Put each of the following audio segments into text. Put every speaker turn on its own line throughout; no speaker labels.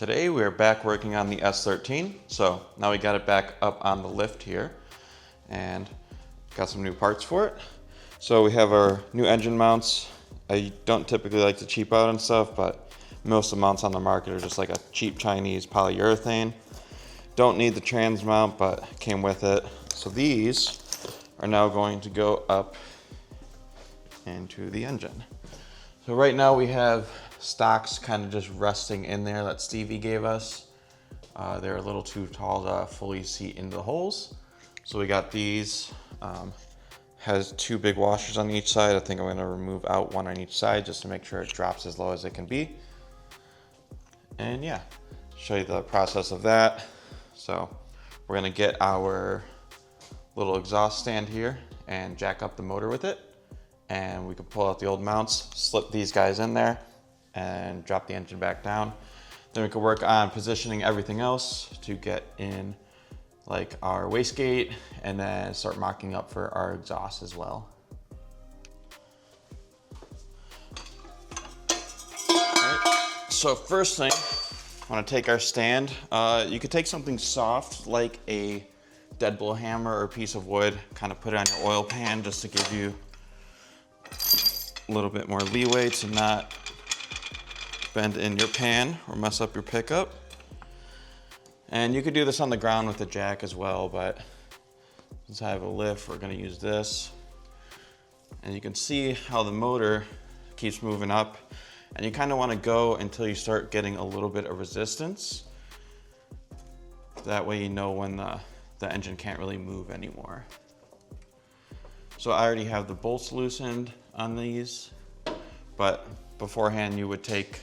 Today we're back working on the S13. So now we got it back up on the lift here and got some new parts for it. So we have our new engine mounts. I don't typically like to cheap out and stuff, but most of the mounts on the market are just like a cheap Chinese polyurethane. Don't need the trans mount, but came with it. So these are now going to go up into the engine. So right now we have stocks kind of just resting in there that Stevie gave us. They're a little too tall to fully seat into the holes. So we got these. Has two big washers on each side. I think I'm going to remove out one on each side just to make sure it drops as low as it can be. And yeah, show you the process of that. So we're going to get our little exhaust stand here and jack up the motor with it. And we can pull out the old mounts, slip these guys in there, and drop the engine back down. Then we can work on positioning everything else to get in like our wastegate and then start mocking up for our exhaust as well. Right. So first thing, I want to take our stand. You could take something soft like a deadbolt hammer or a piece of wood, kind of put it on your oil pan just to give you a little bit more leeway to not bend in your pan or mess up your pickup. And you could do this on the ground with the jack as well, but since I have a lift, we're gonna use this. And you can see how the motor keeps moving up, and you kind of want to go until you start getting a little bit of resistance. That way you know when the engine can't really move anymore. So I already have the bolts loosened on these, but beforehand you would take,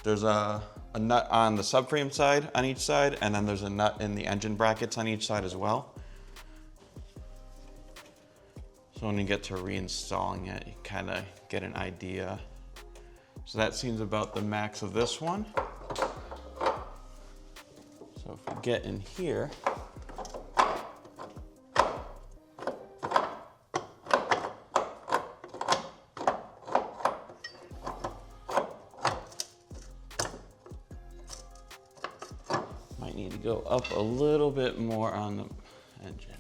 there's a nut on the subframe side on each side, and then there's a nut in the engine brackets on each side as well. So when you get to reinstalling it, you kind of get an idea. So that seems about the max of this one. So if we get in here, need to go up a little bit more on the engine.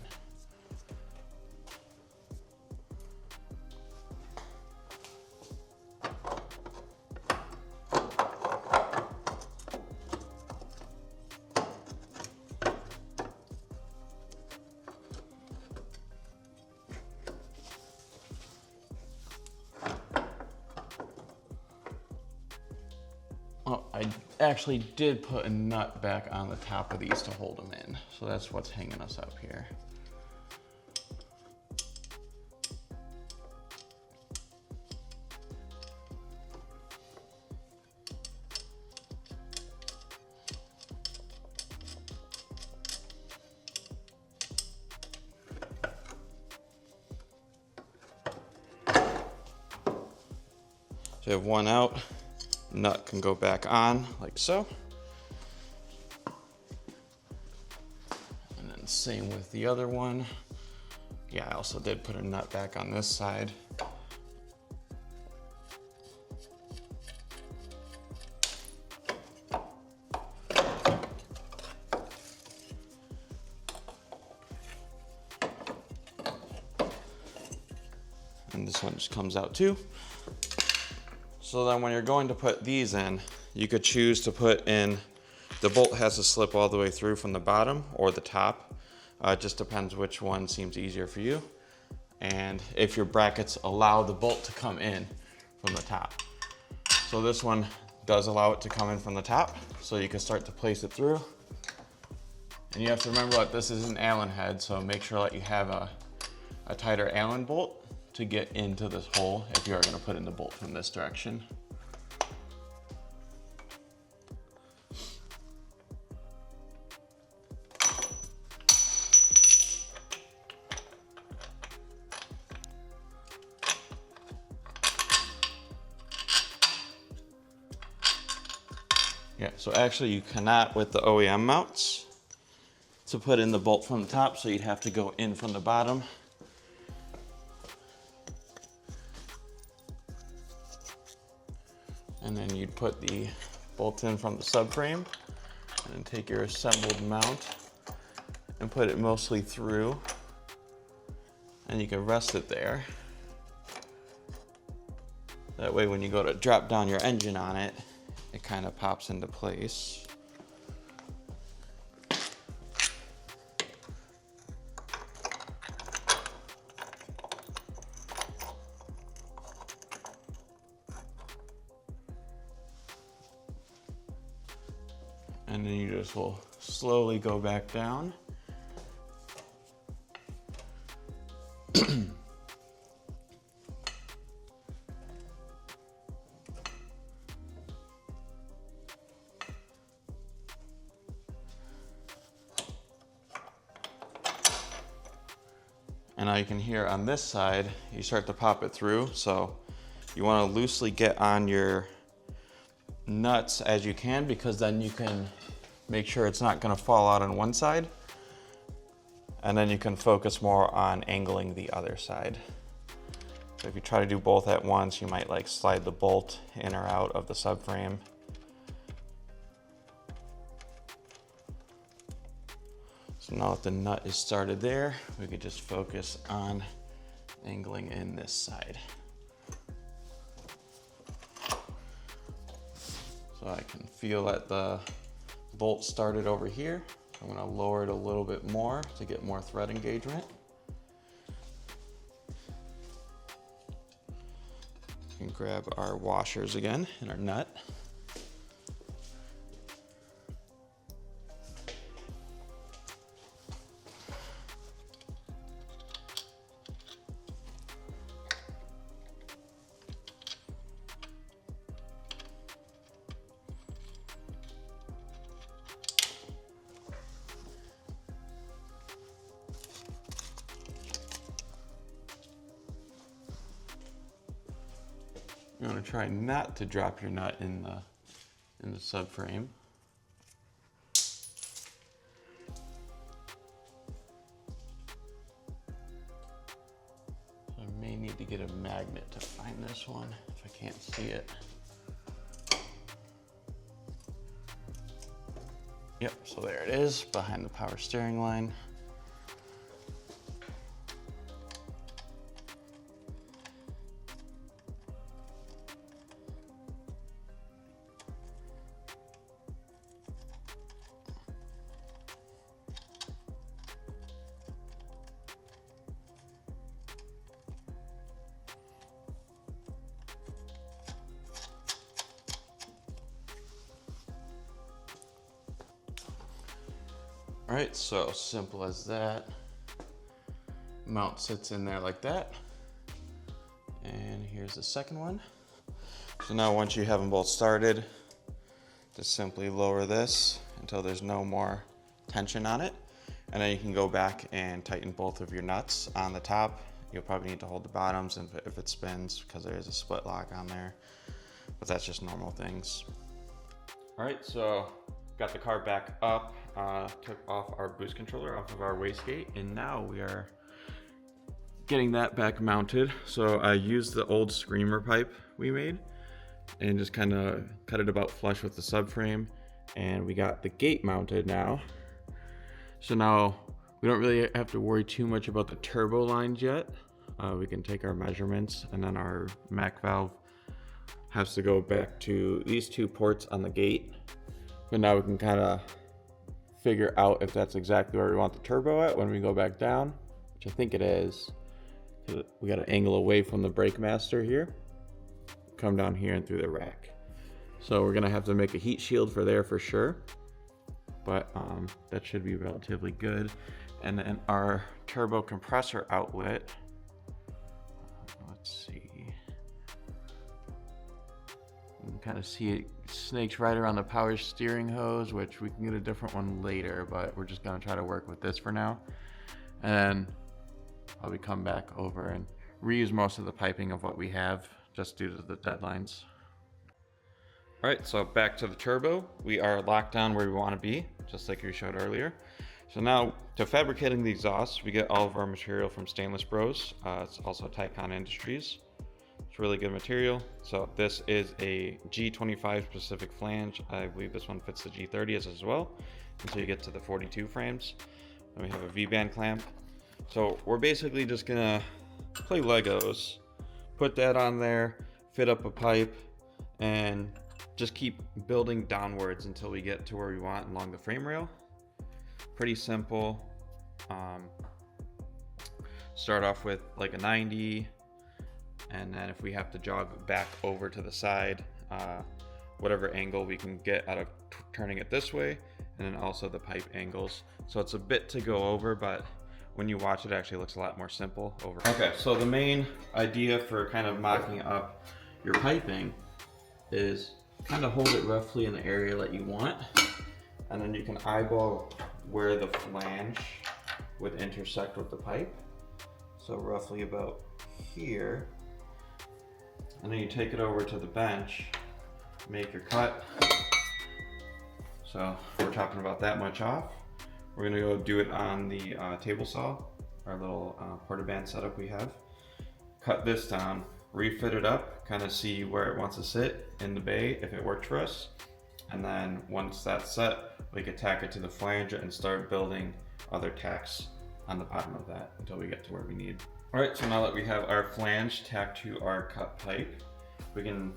Oh, I actually did put a nut back on the top of these to hold them in. So that's what's hanging us up here. So you have one out. Nut can go back on like so. And then same with the other one. Yeah, I also did put a nut back on this side. And this one just comes out too. So then when you're going to put these in, you could choose to put in, the bolt has to slip all the way through from the bottom or the top. It just depends which one seems easier for you. And if your brackets allow the bolt to come in from the top. So this one does allow it to come in from the top, so you can start to place it through. And you have to remember that this is an Allen head, so make sure that you have a tighter Allen bolt to get into this hole if you are going to put in the bolt from this direction. Yeah, so actually you cannot with the OEM mounts to put in the bolt from the top, so you'd have to go in from the bottom. And then you'd put the bolts in from the subframe, and then take your assembled mount and put it mostly through, and you can rest it there. That way when you go to drop down your engine on it, it kind of pops into place. And then you just will slowly go back down. And now you can hear on this side, you start to pop it through. So you want to loosely get on your nuts as you can, because then you can make sure it's not going to fall out on one side. And then you can focus more on angling the other side. So if you try to do both at once, you might like slide the bolt in or out of the subframe. So now that the nut is started there, we could just focus on angling in this side. So I can feel that the bolt started over here. I'm gonna lower it a little bit more to get more thread engagement. And grab our washers again and our nut. You want to try not to drop your nut in the subframe. I may need to get a magnet to find this one if I can't see it. Yep, so there it is, behind the power steering line. All right, so simple as that. Mount sits in there like that. And here's the second one. So now once you have them both started, just simply lower this until there's no more tension on it. And then you can go back and tighten both of your nuts on the top. You'll probably need to hold the bottoms if it spins, because there is a split lock on there, but that's just normal things. All right, so got the car back up, took off our boost controller off of our wastegate, and now we are getting that back mounted. So I used the old screamer pipe we made and just kind of cut it about flush with the subframe, and we got the gate mounted now. So now we don't really have to worry too much about the turbo lines yet. We can take our measurements, and then our MAC valve has to go back to these two ports on the gate. But now we can kind of figure out if that's exactly where we want the turbo at when we go back down, which I think it is. We got to angle away from the brake master here, come down here and through the rack. So we're gonna have to make a heat shield for there for sure, but that should be relatively good. And then our turbo compressor outlet, let's see. You can kind of see it snakes right around the power steering hose, which we can get a different one later, but we're just gonna try to work with this for now. And then probably come back over and reuse most of the piping of what we have, just due to the deadlines. All right, so back to the turbo. We are locked down where we wanna be, just like we showed earlier. So now, to fabricating the exhaust, we get all of our material from Stainless Bros. It's also Tycon Industries. It's really good material. So this is a G25 specific flange. I believe this one fits the G30s as well until you get to the 42 frames. Then we have a V-band clamp. So we're basically just gonna play Legos, put that on there, fit up a pipe, and just keep building downwards until we get to where we want along the frame rail. Pretty simple. Start off with like a 90, and then if we have to jog back over to the side, whatever angle we can get out of turning it this way, and then also the pipe angles. So it's a bit to go over, but when you watch it, actually looks a lot more simple over. Okay, so the main idea for kind of mocking up your piping is kind of hold it roughly in the area that you want, and then you can eyeball where the flange would intersect with the pipe. So roughly about here, and then you take it over to the bench, make your cut. So we're talking about that much off. We're gonna go do it on the table saw, our little portaband setup we have. Cut this down, refit it up, kind of see where it wants to sit in the bay if it worked for us. And then once that's set, we can tack it to the flange and start building other tacks on the bottom of that until we get to where we need. All right, so now that we have our flange tacked to our cut pipe, we can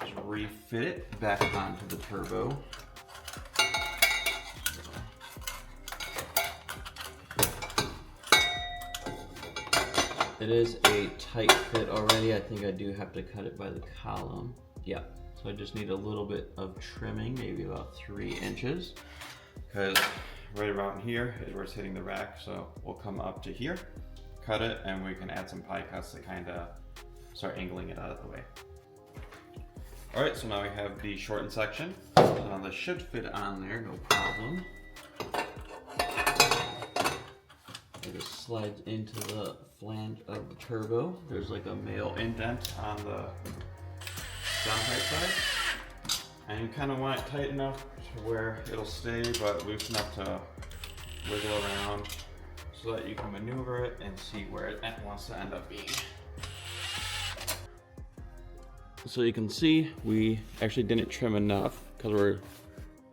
just refit it back onto the turbo. It is a tight fit already. I think I do have to cut it by the column. Yeah, so I just need a little bit of trimming, maybe about 3 inches, because right around here is where it's hitting the rack. So we'll come up to here, cut it, and we can add some pie cuts to kind of start angling it out of the way. All right, so now we have the shortened section. Now this should fit on there, no problem. It just slides into the flange of the turbo. There's like a male indent on the downpipe side. And you kind of want it tight enough to where it'll stay, but loose enough to wiggle around so that you can maneuver it and see where it wants to end up being. So you can see we actually didn't trim enough because we're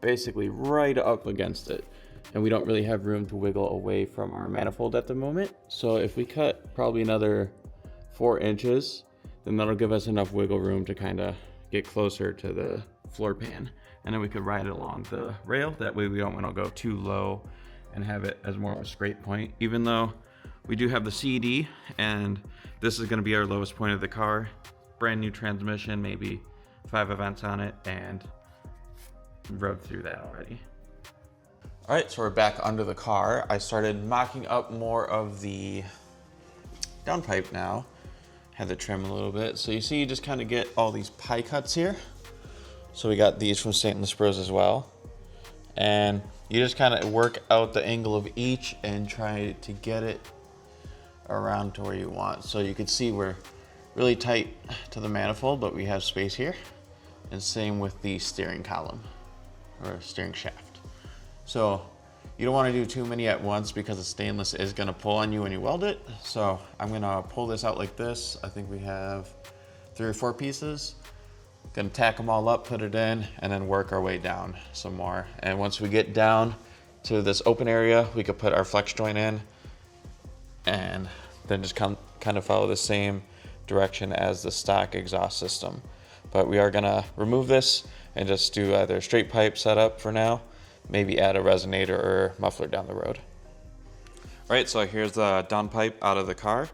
basically right up against it, and we don't really have room to wiggle away from our manifold at the moment. So if we cut probably another 4 inches, then that'll give us enough wiggle room to kind of get closer to the floor pan, and then we could ride it along the rail. That way we don't want to go too low and have it as more of a scrape point, even though we do have the CD, and this is going to be our lowest point of the car. Brand new transmission, maybe 5 events on it, and rode through that already. All right, so we're back under the car. I started mocking up more of the downpipe now. Had to trim a little bit. So you see, you just kind of get all these pie cuts here. So we got these from Stainless Bros as well. And you just kind of work out the angle of each and try to get it around to where you want. So you can see we're really tight to the manifold, but we have space here. And same with the steering column or steering shaft. So you don't want to do too many at once because the stainless is going to pull on you when you weld it. So I'm going to pull this out like this. I think we have 3 or 4 pieces. Going to tack them all up, put it in, and then work our way down some more. And once we get down to this open area, we could put our flex joint in and then just kind of follow the same direction as the stock exhaust system. But we are going to remove this and just do either a straight pipe setup for now, maybe add a resonator or muffler down the road. All right, so here's the downpipe out of the car.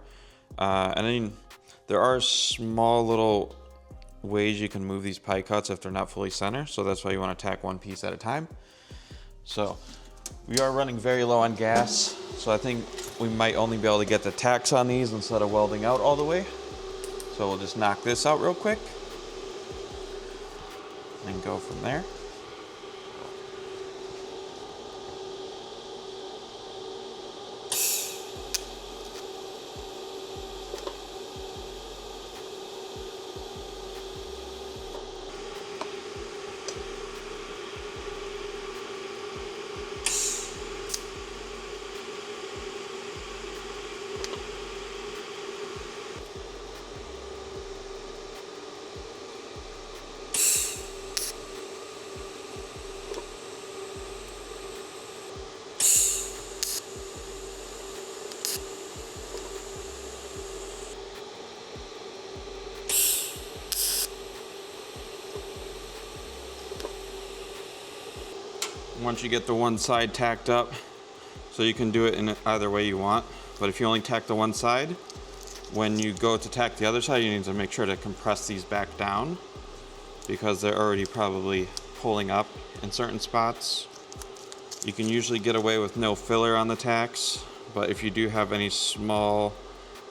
And then there are small little ways you can move these pie cuts if they're not fully center. So that's why you want to tack one piece at a time. So we are running very low on gas. So I think we might only be able to get the tacks on these instead of welding out all the way. So we'll just knock this out real quick and go from there. once you get the one side tacked up, so you can do it in either way you want, but if you only tack the one side, when you go to tack the other side, you need to make sure to compress these back down because they're already probably pulling up in certain spots. You can usually get away with no filler on the tacks, but if you do have any small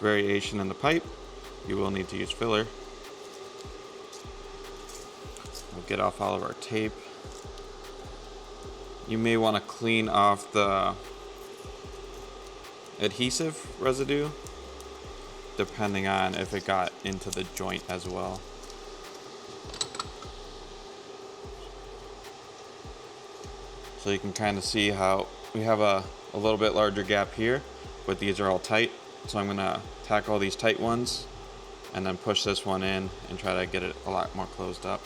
variation in the pipe, you will need to use filler. We'll get off all of our tape. You may want to clean off the adhesive residue, depending on if it got into the joint as well. So you can kind of see how we have a little bit larger gap here, but these are all tight. So I'm gonna tack all these tight ones and then push this one in and try to get it a lot more closed up.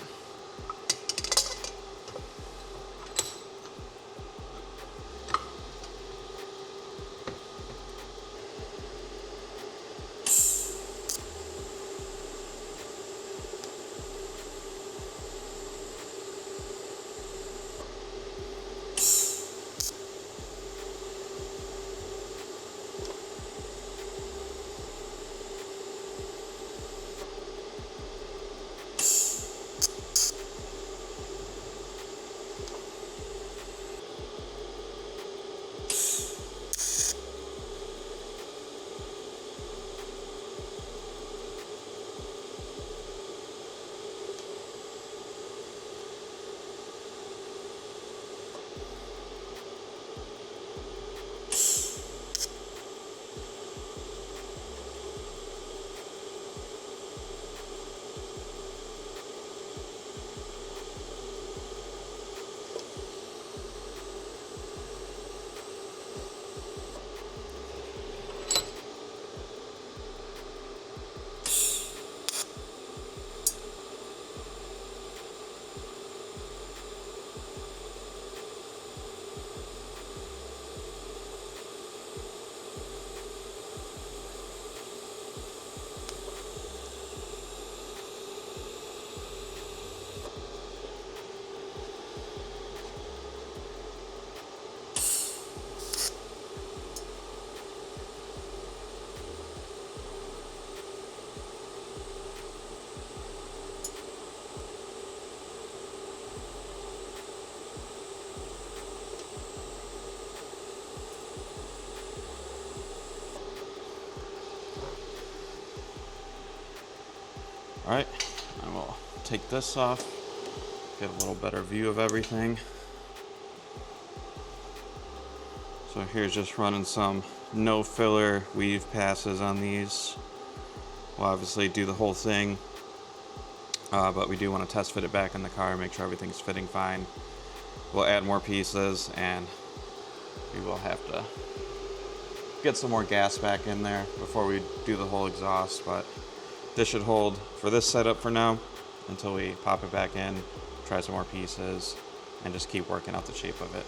All right, and we'll take this off, get a little better view of everything. So here's just running some no filler weave passes on these. We'll obviously do the whole thing, but we do want to test fit it back in the car, make sure everything's fitting fine. We'll add more pieces and we will have to get some more gas back in there before we do the whole exhaust, but this should hold for this setup for now until we pop it back in, try some more pieces, and just keep working out the shape of it.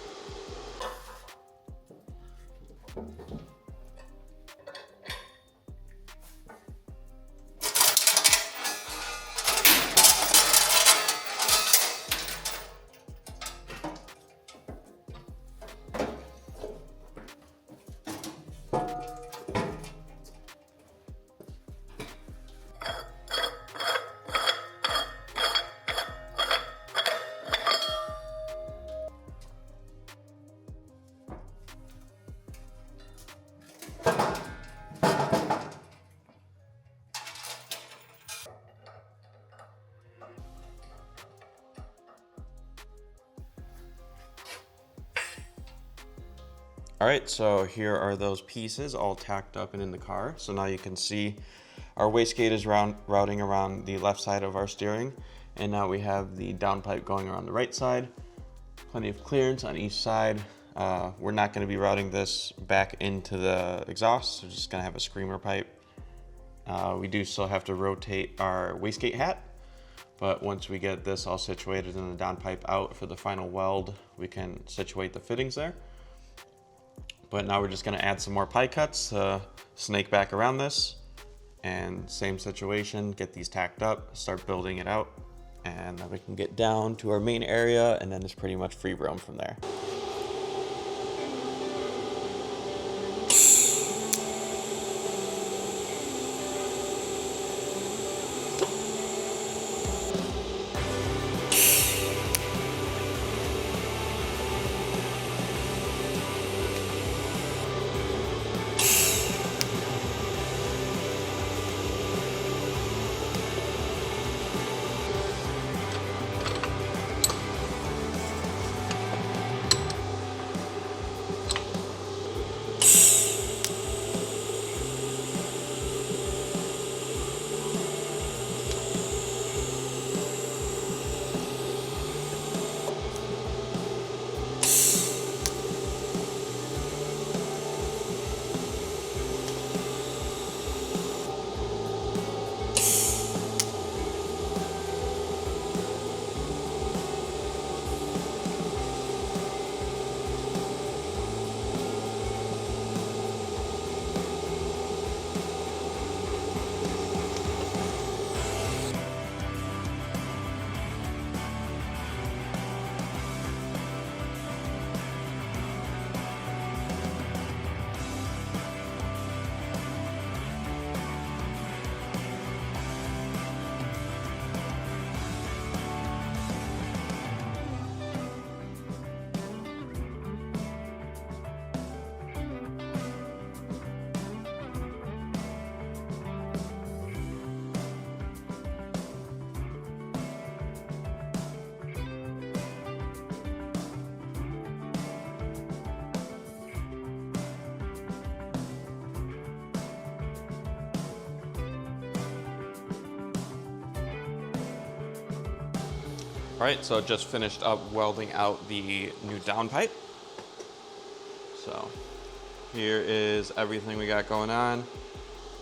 All right, so here are those pieces all tacked up and in the car. So now you can see our wastegate is routing around the left side of our steering, and now we have the downpipe going around the right side. Plenty of clearance on each side. We're not going to be routing this back into the exhaust, so we're just going to have a screamer pipe. We do still have to rotate our wastegate hat, but once we get this all situated and the downpipe out for the final weld, we can situate the fittings there. But now we're just going to add some more pie cuts to snake back around this, and same situation, get these tacked up, start building it out, And then we can get down to our main area, and then it's pretty much free roam from there. All right, so just finished up welding out the new downpipe. So here is everything we got going on.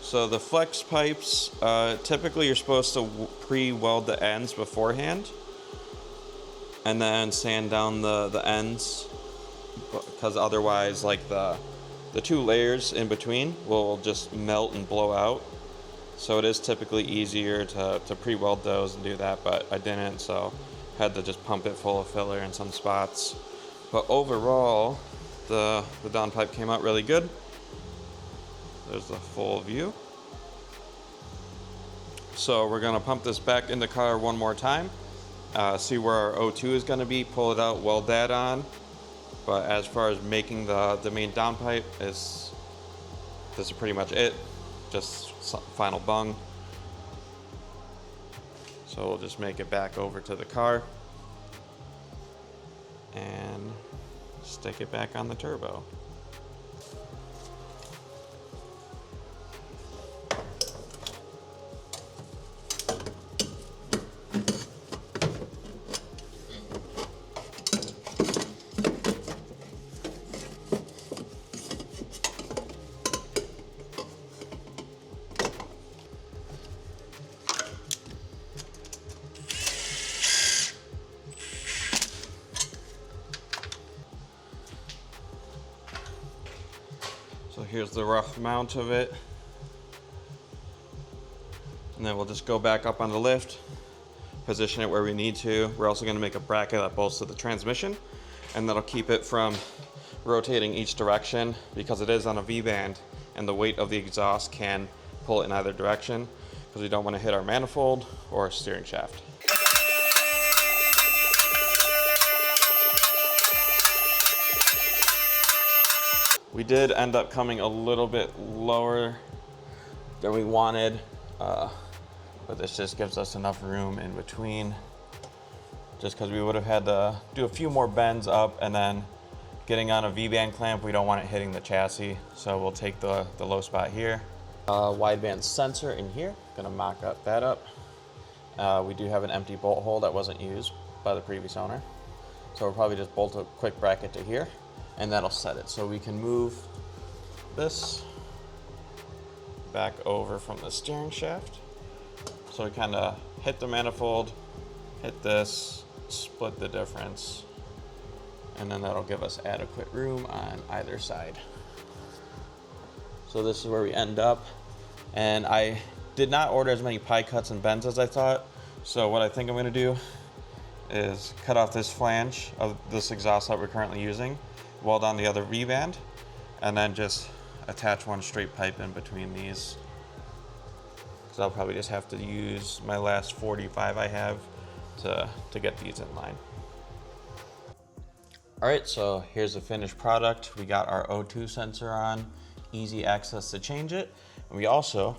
So the flex pipes, typically you're supposed to pre-weld the ends beforehand and then sand down the ends, because otherwise like the two layers in between will just melt and blow out. So it is typically easier to pre-weld those and do that, but I didn't, so had to just pump it full of filler in some spots. But overall, the downpipe came out really good. There's the full view. So we're gonna pump this back in the car one more time, see where our O2 is gonna be, pull it out, weld that on. But as far as making the main downpipe, this is pretty much it. Just final bung. So we'll just make it back over to the car and stick it back on the turbo. So here's the rough mount of it. And then we'll just go back up on the lift, position it where we need to. We're also gonna make a bracket that bolts to the transmission, and that'll keep it from rotating each direction because it is on a V-band and the weight of the exhaust can pull it in either direction because we don't want to hit our manifold or our steering shaft. We did end up coming a little bit lower than we wanted, but this just gives us enough room in between, just because we would have had to do a few more bends up, and then getting on a V-band clamp, we don't want it hitting the chassis, so we'll take the low spot here. Wideband sensor in here, gonna mock up that up. We do have an empty bolt hole that wasn't used by the previous owner, so we'll probably just bolt a quick bracket to here, and that'll set it. So we can move this back over from the steering shaft. So we kind of hit the manifold, hit this, split the difference, and then that'll give us adequate room on either side. So this is where we end up. And I did not order as many pie cuts and bends as I thought. So what I think I'm gonna do is cut off this flange of this exhaust that we're currently using, weld on the other V-band, and then just attach one straight pipe in between these. So I'll probably just have to use my last 45 I have to get these in line. All right, so here's the finished product. We got our O2 sensor on, easy access to change it. And we also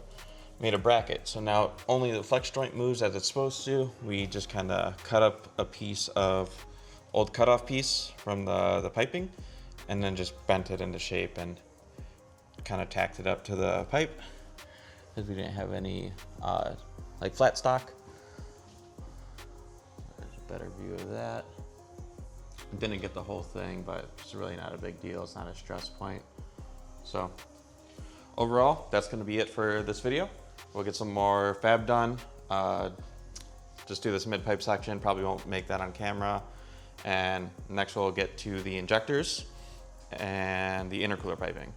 made a bracket. So now only the flex joint moves as it's supposed to. We just kind of cut up a piece of old cutoff piece from the piping and then just bent it into shape and kind of tacked it up to the pipe because we didn't have any like flat stock. There's a better view of that. Didn't get the whole thing, but it's really not a big deal. It's not a stress point. So overall, that's going to be it for this video. We'll get some more fab done. Just do this mid-pipe section. Probably won't make that on camera. And next we'll get to the injectors and the intercooler piping.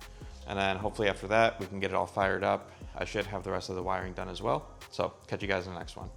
And then hopefully after that, we can get it all fired up. I should have the rest of the wiring done as well. So catch you guys in the next one.